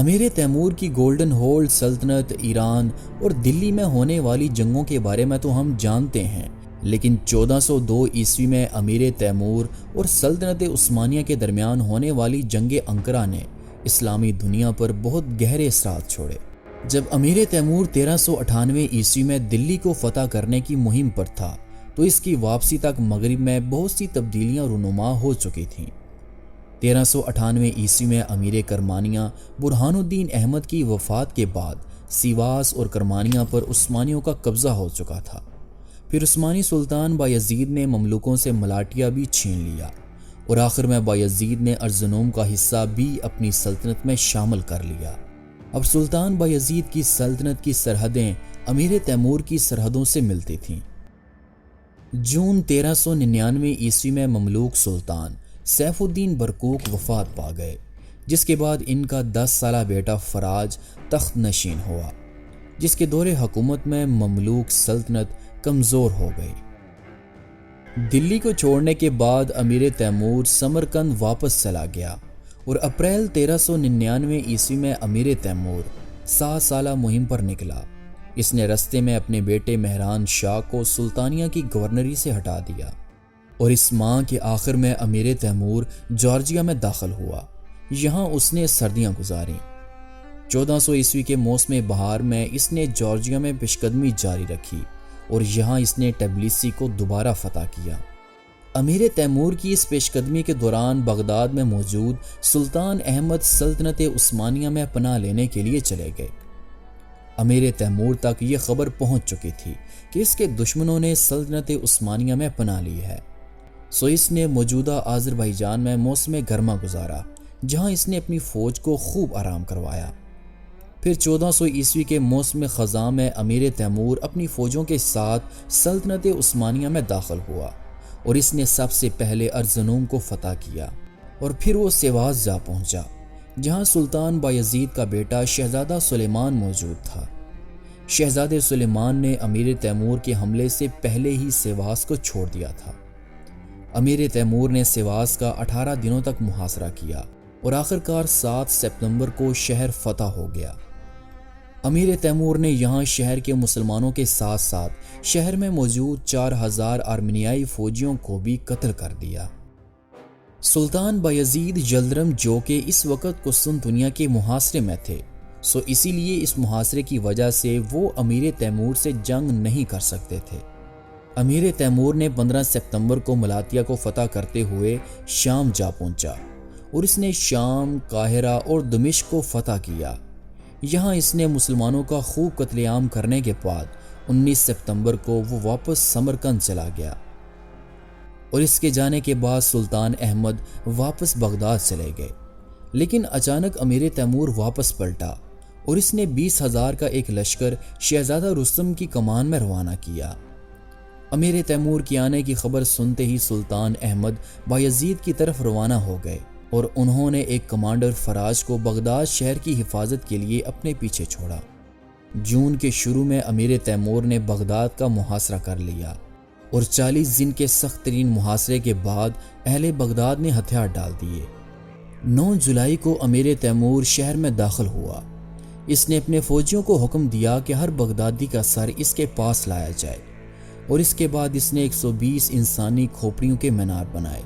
امیر Timur کی golden hold سلطنت ایران اور دلی میں ہونے والی جنگوں کے بارے میں تو ہم جانتے ہیں، لیکن 1402 عیسوی میں امیر تیمور اور سلطنت عثمانیہ کے درمیان ہونے والی جنگ انقرہ نے اسلامی دنیا پر بہت گہرے اثرات چھوڑے۔ جب امیر تیمور 1398 عیسوی میں دلی کو فتح کرنے کی مہم پر تھا تو اس کی واپسی تک مغرب میں بہت سی تبدیلیاں رونما ہو چکی تھیں۔ 1398 عیسوی میں امیر کرمانیہ برہان الدین احمد کی وفات کے بعد سیواس اور کرمانیہ پر عثمانیوں کا قبضہ ہو چکا تھا۔ پھر عثمانی سلطان بایزید نے مملوکوں سے ملاٹیا بھی چھین لیا اور آخر میں بایزید نے ارزنوم کا حصہ بھی اپنی سلطنت میں شامل کر لیا۔ اب سلطان بایزید کی سلطنت کی سرحدیں امیر تیمور کی سرحدوں سے ملتی تھیں۔ جون 1399 عیسوی میں مملوک سلطان سیف الدین برقوق وفات پا گئے، جس کے بعد ان کا 10 سالہ بیٹا فراج تخت نشین ہوا، جس کے دور حکومت میں مملوک سلطنت کمزور ہو گئی۔ دلی کو چھوڑنے کے بعد امیر تیمور سمرقند واپس چلا گیا اور اپریل 1399 عیسوی میں امیر تیمور 7 سالہ مہم پر نکلا۔ اس نے رستے میں اپنے بیٹے مہران شاہ کو سلطانیہ کی گورنری سے ہٹا دیا اور اس ماہ کے آخر میں امیر تیمور جارجیا میں داخل ہوا۔ یہاں اس نے سردیاں گزاریں۔ 1400 عیسوی کے موسم بہار میں اس نے جارجیا میں پیشقدمی جاری رکھی اور یہاں اس نے ٹبلیسی کو دوبارہ فتح کیا۔ امیر تیمور کی اس پیش قدمی کے دوران بغداد میں موجود سلطان احمد سلطنت عثمانیہ میں پناہ لینے کے لیے چلے گئے۔ امیر تیمور تک یہ خبر پہنچ چکی تھی کہ اس کے دشمنوں نے سلطنت عثمانیہ میں پناہ لی ہے، سو اس نے موجودہ آذربائیجان میں موسم گرما گزارا، جہاں اس نے اپنی فوج کو خوب آرام کروایا۔ پھر 1400 عیسوی کے موسم خزاں میں امیر تیمور اپنی فوجوں کے ساتھ سلطنت عثمانیہ میں داخل ہوا اور اس نے سب سے پہلے ارزنوم کو فتح کیا اور پھر وہ سیواس جا پہنچا، جہاں سلطان بایزید کا بیٹا شہزادہ سلیمان موجود تھا۔ شہزادے سلیمان نے امیر تیمور کے حملے سے پہلے ہی سیواس کو چھوڑ دیا تھا۔ امیر تیمور نے سیواس کا 18 دنوں تک محاصرہ کیا اور آخرکار 7 ستمبر کو شہر فتح ہو گیا۔ امیر تیمور نے یہاں شہر کے مسلمانوں کے ساتھ ساتھ شہر میں موجود 4000 آرمینیائی فوجیوں کو بھی قتل کر دیا۔ سلطان بایزید یلدرم جو کہ اس وقت قسطنطنیہ کے محاصرے میں تھے، سو اسی لیے اس محاصرے کی وجہ سے وہ امیر تیمور سے جنگ نہیں کر سکتے تھے۔ امیر تیمور نے 15 ستمبر کو ملاطیا کو فتح کرتے ہوئے شام جا پہنچا اور اس نے شام، قاہرہ اور دمشق کو فتح کیا۔ یہاں اس نے مسلمانوں کا خوب قتل عام کرنے کے بعد 19 ستمبر کو وہ واپس سمرقند چلا گیا اور اس کے جانے کے بعد سلطان احمد واپس بغداد چلے گئے، لیکن اچانک امیر تیمور واپس پلٹا اور اس نے 20,000 کا ایک لشکر شہزادہ رستم کی کمان میں روانہ کیا۔ امیر تیمور کے آنے کی خبر سنتے ہی سلطان احمد بایزید کی طرف روانہ ہو گئے اور انہوں نے ایک کمانڈر فراج کو بغداد شہر کی حفاظت کے لیے اپنے پیچھے چھوڑا۔ جون کے شروع میں امیر تیمور نے بغداد کا محاصرہ کر لیا اور 40 دن کے سخت ترین محاصرے کے بعد اہل بغداد نے ہتھیار ڈال دیے۔ 9 جولائی کو امیر تیمور شہر میں داخل ہوا۔ اس نے اپنے فوجیوں کو حکم دیا کہ ہر بغدادی کا سر اس کے پاس لایا جائے اور اس کے بعد اس نے 120 انسانی کھوپڑیوں کے مینار بنائے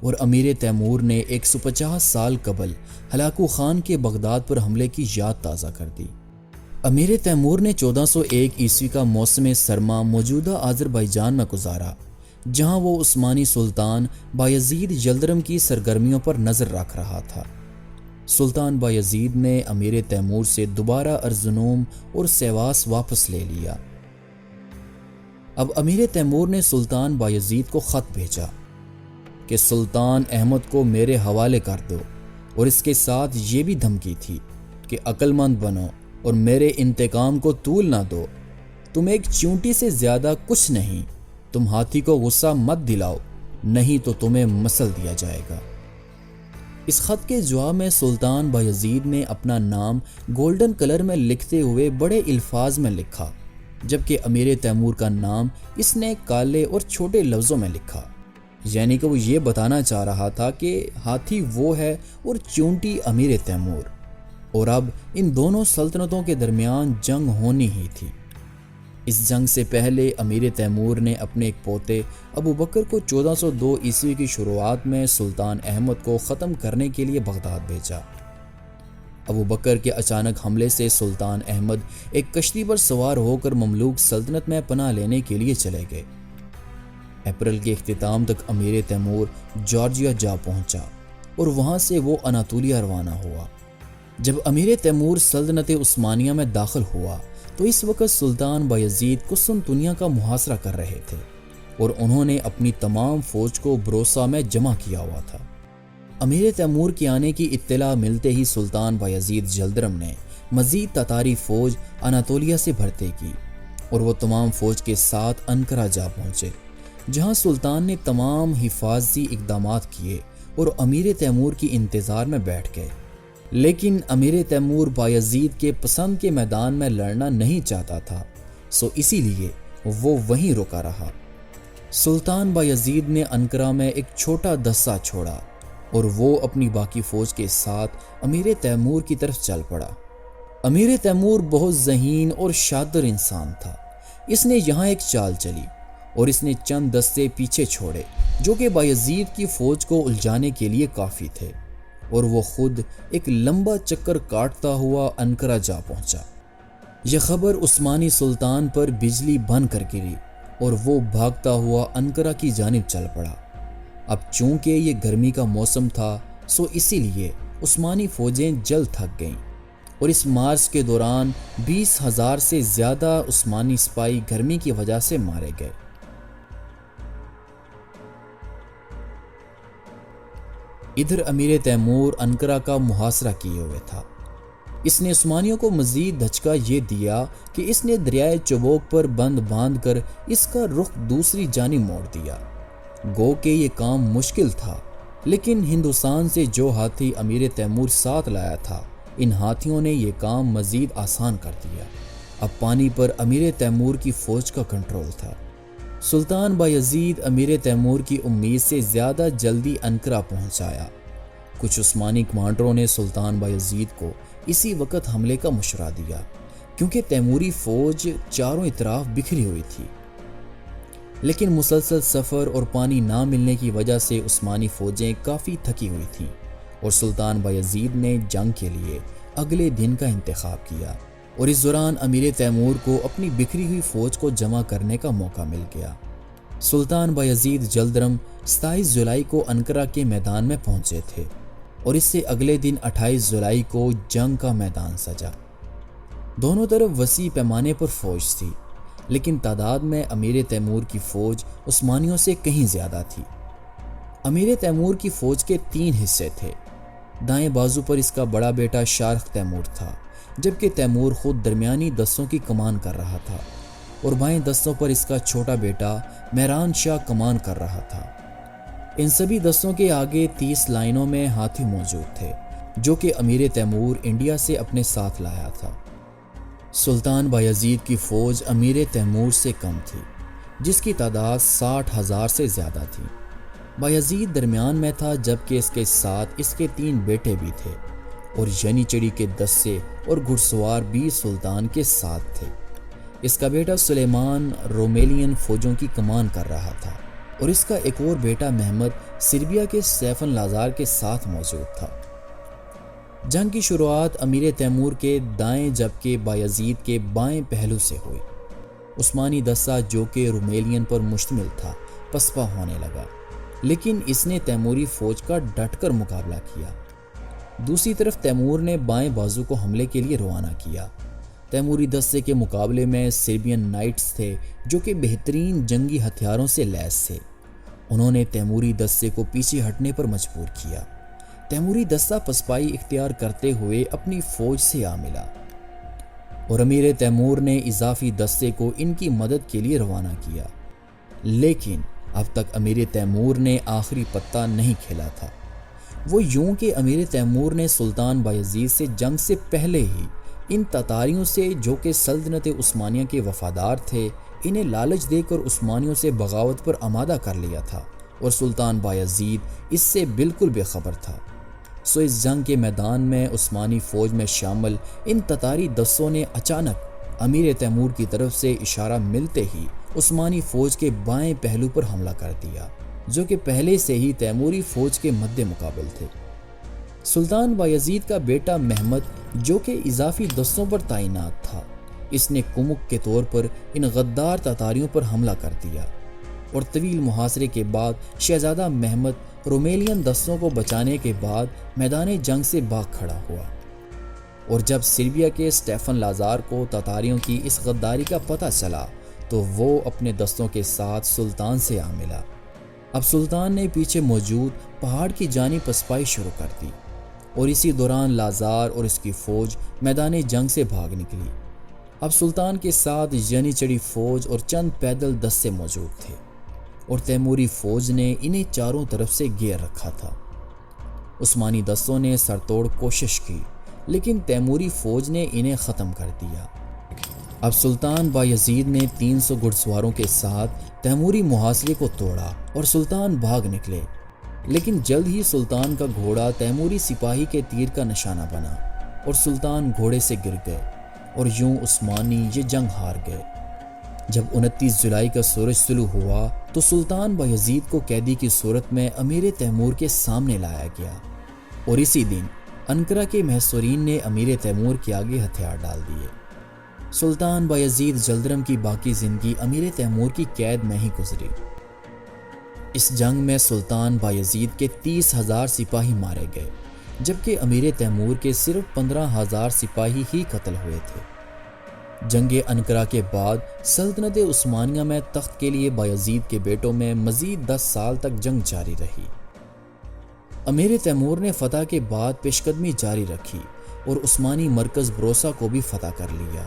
اور امیر تیمور نے 150 سال قبل ہلاکو خان کے بغداد پر حملے کی یاد تازہ کر دی۔ امیر تیمور نے 1401 عیسوی کا موسم سرما موجودہ آذربائیجان میں گزارا، جہاں وہ عثمانی سلطان بایزید یلدرم کی سرگرمیوں پر نظر رکھ رہا تھا۔ سلطان بایزید نے امیر تیمور سے دوبارہ ارزنوم اور سیواس واپس لے لیا۔ اب امیر تیمور نے سلطان بایزید کو خط بھیجا کہ سلطان احمد کو میرے حوالے کر دو، اور اس کے ساتھ یہ بھی دھمکی تھی کہ عقل مند بنو اور میرے انتقام کو طول نہ دو۔ تم ایک چونٹی سے زیادہ کچھ نہیں، تم ہاتھی کو غصہ مت دلاؤ، نہیں تو تمہیں مسل دیا جائے گا۔ اس خط کے جواب میں سلطان بایزید نے اپنا نام گولڈن کلر میں لکھتے ہوئے بڑے الفاظ میں لکھا، جبکہ امیر تیمور کا نام اس نے کالے اور چھوٹے لفظوں میں لکھا، یعنی کہ وہ یہ بتانا چاہ رہا تھا کہ ہاتھی وہ ہے اور چونٹی امیر تیمور۔ اور اب ان دونوں سلطنتوں کے درمیان جنگ ہونی ہی تھی۔ اس جنگ سے پہلے امیر تیمور نے اپنے ایک پوتے ابو بکر کو 1402 عیسوی کی شروعات میں سلطان احمد کو ختم کرنے کے لیے بغداد بھیجا۔ ابو بکر کے اچانک حملے سے سلطان احمد ایک کشتی پر سوار ہو کر مملوک سلطنت میں پناہ لینے کے لیے چلے گئے۔ اپریل کے اختتام تک امیر تیمور جارجیا جا پہنچا اور وہاں سے وہ اناطولیہ روانہ ہوا۔ جب امیر تیمور سلطنت عثمانیہ میں داخل ہوا تو اس وقت سلطان بایزید قسطنطنیہ کا محاصرہ کر رہے تھے اور انہوں نے اپنی تمام فوج کو بروسا میں جمع کیا ہوا تھا۔ امیر تیمور کے آنے کی اطلاع ملتے ہی سلطان بایزید جلدرم نے مزید تاتاری فوج اناطولیہ سے بھرتی کی اور وہ تمام فوج کے ساتھ انقرہ جا پہنچے، جہاں سلطان نے تمام حفاظتی اقدامات کیے اور امیر تیمور کی انتظار میں بیٹھ گئے۔ لیکن امیر تیمور بایزید کے پسند کے میدان میں لڑنا نہیں چاہتا تھا، سو اسی لیے وہ وہیں رکا رہا۔ سلطان بایزید نے انقرہ میں ایک چھوٹا دستہ چھوڑا اور وہ اپنی باقی فوج کے ساتھ امیر تیمور کی طرف چل پڑا۔ امیر تیمور بہت ذہین اور شاطر انسان تھا۔ اس نے یہاں ایک چال چلی اور اس نے چند دستے پیچھے چھوڑے جو کہ بایزید کی فوج کو الجھانے کے لیے کافی تھے، اور وہ خود ایک لمبا چکر کاٹتا ہوا انقرہ جا پہنچا۔ یہ خبر عثمانی سلطان پر بجلی بن کر گری اور وہ بھاگتا ہوا انقرہ کی جانب چل پڑا۔ اب چونکہ یہ گرمی کا موسم تھا، سو اسی لیے عثمانی فوجیں جلد تھک گئیں اور اس مارچ کے دوران 20,000 سے زیادہ عثمانی سپاہی گرمی کی وجہ سے مارے گئے۔ ادھر امیر تیمور انقرہ کا محاصرہ کیے ہوئے تھا۔ اس نے عثمانیوں کو مزید دھچکا یہ دیا کہ اس نے دریائے چبوک پر بند باندھ کر اس کا رخ دوسری جانب موڑ دیا۔ گو کہ یہ کام مشکل تھا، لیکن ہندوستان سے جو ہاتھی امیر تیمور ساتھ لایا تھا، ان ہاتھیوں نے یہ کام مزید آسان کر دیا۔ اب پانی پر امیر تیمور کی فوج کا کنٹرول تھا۔ سلطان بایزید امیر تیمور کی امید سے زیادہ جلدی انقرہ پہنچایا۔ کچھ عثمانی کمانڈروں نے سلطان بایزید کو اسی وقت حملے کا مشورہ دیا، کیونکہ تیموری فوج چاروں اطراف بکھری ہوئی تھی۔ لیکن مسلسل سفر اور پانی نہ ملنے کی وجہ سے عثمانی فوجیں کافی تھکی ہوئی تھیں اور سلطان بایزید نے جنگ کے لیے اگلے دن کا انتخاب کیا، اور اس دوران امیر تیمور کو اپنی بکھری ہوئی فوج کو جمع کرنے کا موقع مل گیا۔ سلطان بایزید جلدرم 27 جولائی کو انقرہ کے میدان میں پہنچے تھے اور اس سے اگلے دن 28 جولائی کو جنگ کا میدان سجا۔ دونوں طرف وسیع پیمانے پر فوج تھی، لیکن تعداد میں امیر تیمور کی فوج عثمانیوں سے کہیں زیادہ تھی۔ امیر تیمور کی فوج کے 3 حصے تھے۔ دائیں بازو پر اس کا بڑا بیٹا شارخ تیمور تھا، جبکہ تیمور خود درمیانی دستوں کی کمان کر رہا تھا، اور بائیں دستوں پر اس کا چھوٹا بیٹا مہران شاہ کمان کر رہا تھا۔ ان سبھی دستوں کے آگے 30 لائنوں میں ہاتھی موجود تھے، جو کہ امیر تیمور انڈیا سے اپنے ساتھ لایا تھا۔ سلطان بایزید کی فوج امیر تیمور سے کم تھی، جس کی تعداد 60,000 سے زیادہ تھی۔ بایزید درمیان میں تھا، جبکہ اس کے ساتھ اس کے 3 بیٹے بھی تھے، اور ینی چڑی کے دستے اور گھڑ سوار بھی سلطان کے ساتھ تھے۔ اس کا بیٹا سلیمان رومیلین فوجوں کی کمان کر رہا تھا، اور اس کا ایک اور بیٹا محمد سربیا کے سیفن لازار کے ساتھ موجود تھا۔ جنگ کی شروعات امیر تیمور کے دائیں جبکہ بایزید کے بائیں پہلو سے ہوئی۔ عثمانی دستہ جو کہ رومیلین پر مشتمل تھا پسپا ہونے لگا، لیکن اس نے تیموری فوج کا ڈٹ کر مقابلہ کیا۔ دوسری طرف تیمور نے بائیں بازو کو حملے کے لیے روانہ کیا۔ تیموری دستے کے مقابلے میں سربین نائٹس تھے، جو کہ بہترین جنگی ہتھیاروں سے لیس تھے۔ انہوں نے تیموری دستے کو پیچھے ہٹنے پر مجبور کیا۔ تیموری دستہ پسپائی اختیار کرتے ہوئے اپنی فوج سے آ ملا، اور امیر تیمور نے اضافی دستے کو ان کی مدد کے لیے روانہ کیا۔ لیکن اب تک امیر تیمور نے آخری پتہ نہیں کھیلا تھا۔ وہ یوں کہ امیر تیمور نے سلطان بایزید سے جنگ سے پہلے ہی ان تاتاریوں سے، جو کہ سلطنت عثمانیہ کے وفادار تھے، انہیں لالچ دے کر عثمانیوں سے بغاوت پر آمادہ کر لیا تھا، اور سلطان بایزید اس سے بالکل بے خبر تھا۔ سو اس جنگ کے میدان میں عثمانی فوج میں شامل ان تتاری دستوں نے اچانک امیر تیمور کی طرف سے اشارہ ملتے ہی عثمانی فوج کے بائیں پہلو پر حملہ کر دیا، جو کہ پہلے سے ہی تیموری فوج کے مد مقابل تھے۔ سلطان بایزید کا بیٹا محمد، جو کہ اضافی دستوں پر تعینات تھا، اس نے کمک کے طور پر ان غدار تتاریوں پر حملہ کر دیا، اور طویل محاصرے کے بعد شہزادہ محمد رومیلین دستوں کو بچانے کے بعد میدان جنگ سے بھاگ کھڑا ہوا۔ اور جب سربیا کے اسٹیفن لازار کو تتاریوں کی اس غداری کا پتہ چلا تو وہ اپنے دستوں کے ساتھ سلطان سے آ ملا۔ اب سلطان نے پیچھے موجود پہاڑ کی جانب پسپائی شروع کر دی، اور اسی دوران لازار اور اس کی فوج میدان جنگ سے بھاگ نکلی۔ اب سلطان کے ساتھ ینی چڑی فوج اور چند پیدل دستے موجود تھے، اور تیموری فوج نے انہیں چاروں طرف سے گھیر رکھا تھا۔ عثمانی دستوں نے سرتوڑ کوشش کی، لیکن تیموری فوج نے انہیں ختم کر دیا۔ اب سلطان بایزید نے 300 گھڑ سواروں کے ساتھ تیموری محاصرے کو توڑا اور سلطان بھاگ نکلے، لیکن جلد ہی سلطان کا گھوڑا تیموری سپاہی کے تیر کا نشانہ بنا اور سلطان گھوڑے سے گر گئے، اور یوں عثمانی یہ جنگ ہار گئے۔ جب 29 جولائی کا سورج طلوع ہوا تو سلطان بایزید کو قیدی کی صورت میں امیر تیمور کے سامنے لایا گیا، اور اسی دن انقرہ کے محصورین نے امیر تیمور کے آگے ہتھیار ڈال دیے۔ سلطان بایزید جلدرم کی باقی زندگی امیر تیمور کی قید میں ہی گزری۔ اس جنگ میں سلطان بایزید کے 30,000 سپاہی مارے گئے، جبکہ امیر تیمور کے صرف 15,000 سپاہی ہی قتل ہوئے تھے۔ جنگ انقرہ کے بعد سلطنت عثمانیہ میں تخت کے لیے بایزید کے بیٹوں میں مزید 10 سال تک جنگ جاری رہی۔ امیر تیمور نے فتح کے بعد پیش قدمی جاری رکھی اور عثمانی مرکز بروسا کو بھی فتح کر لیا۔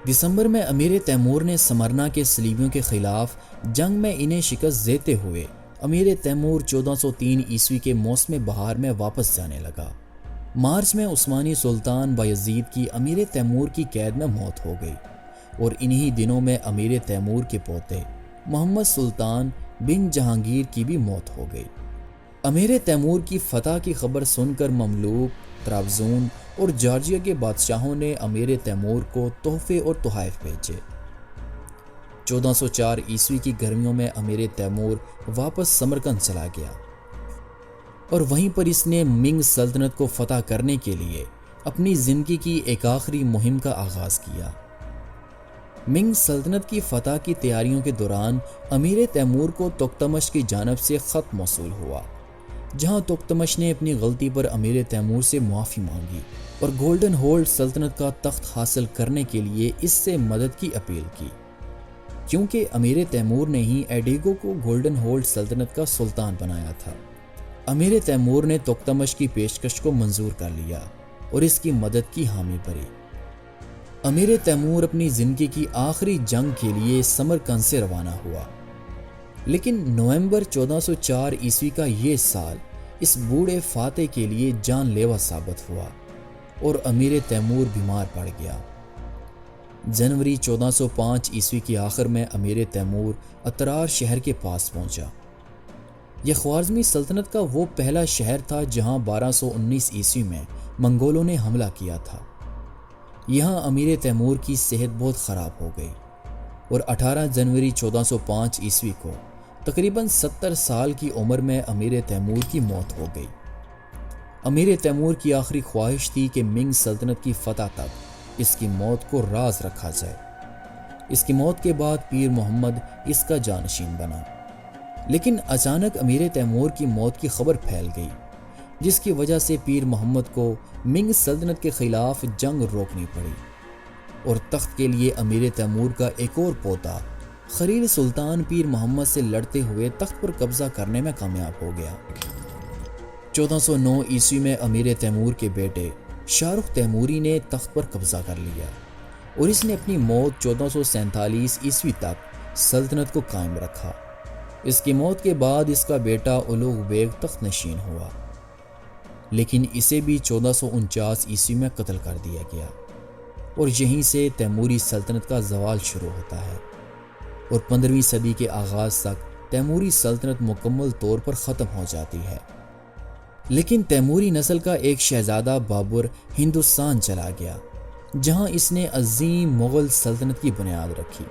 دسمبر میں امیر تیمور نے سمرنا کے صلیبیوں کے خلاف جنگ میں انہیں شکست دیتے ہوئے امیر تیمور 1403 عیسوی کے موسم بہار میں واپس جانے لگا۔ مارچ میں عثمانی سلطان بایزید کی امیر تیمور کی قید میں موت ہو گئی، اور انہی دنوں میں امیر تیمور کے پوتے محمد سلطان بن جہانگیر کی بھی موت ہو گئی۔ امیر تیمور کی فتح کی خبر سن کر مملوک، طرابزون اور جارجیا کے بادشاہوں نے امیر تیمور کو تحفے اور تحائف بھیجے۔ 1404 عیسوی کی گرمیوں میں امیر تیمور واپس سمرقند چلا گیا، اور وہیں پر اس نے منگ سلطنت کو فتح کرنے کے لیے اپنی زندگی کی ایک آخری مہم کا آغاز کیا۔ منگ سلطنت کی فتح کی تیاریوں کے دوران امیر تیمور کو تختمش کی جانب سے خط موصول ہوا، جہاں تختمش نے اپنی غلطی پر امیر تیمور سے معافی مانگی اور گولڈن ہولڈ سلطنت کا تخت حاصل کرنے کے لیے اس سے مدد کی اپیل کی، کیونکہ امیر تیمور نے ہی ایڈیگو کو گولڈن ہولڈ سلطنت کا سلطان بنایا تھا۔ امیر تیمور نے تختمش کی پیشکش کو منظور کر لیا اور اس کی مدد کی حامی بھری۔ امیر تیمور اپنی زندگی کی آخری جنگ کے لیے سمرقند سے روانہ ہوا، لیکن نومبر 1404 عیسوی کا یہ سال اس بوڑھے فاتح کے لیے جان لیوا ثابت ہوا، اور امیر تیمور بیمار پڑ گیا۔ جنوری 1405 عیسوی کے آخر میں امیر تیمور اترار شہر کے پاس پہنچا۔ یہ خوارزمی سلطنت کا وہ پہلا شہر تھا جہاں 1219 عیسوی میں منگولوں نے حملہ کیا تھا۔ یہاں امیر تیمور کی صحت بہت خراب ہو گئی، اور 18 جنوری 1405 عیسوی کو تقریباً 70 سال کی عمر میں امیر تیمور کی موت ہو گئی۔ امیر تیمور کی آخری خواہش تھی کہ منگ سلطنت کی فتح تک اس کی موت کو راز رکھا جائے۔ اس کی موت کے بعد پیر محمد اس کا جانشین بنا، لیکن اچانک امیر تیمور کی موت کی خبر پھیل گئی، جس کی وجہ سے پیر محمد کو منگ سلطنت کے خلاف جنگ روکنی پڑی، اور تخت کے لیے امیر تیمور کا ایک اور پوتا خلیل سلطان پیر محمد سے لڑتے ہوئے تخت پر قبضہ کرنے میں کامیاب ہو گیا۔ 1409 عیسوی میں امیر تیمور کے بیٹے شاہ رخ تیموری نے تخت پر قبضہ کر لیا، اور اس نے اپنی موت 1447 عیسوی تک سلطنت کو قائم رکھا۔ اس کی موت کے بعد اس کا بیٹا اولوغ بیگ تخت نشین ہوا، لیکن اسے بھی 1449 عیسوی میں قتل کر دیا گیا، اور یہیں سے تیموری سلطنت کا زوال شروع ہوتا ہے، اور 15ویں صدی کے آغاز تک تیموری سلطنت مکمل طور پر ختم ہو جاتی ہے۔ لیکن تیموری نسل کا ایک شہزادہ بابر ہندوستان چلا گیا، جہاں اس نے عظیم مغل سلطنت کی بنیاد رکھی۔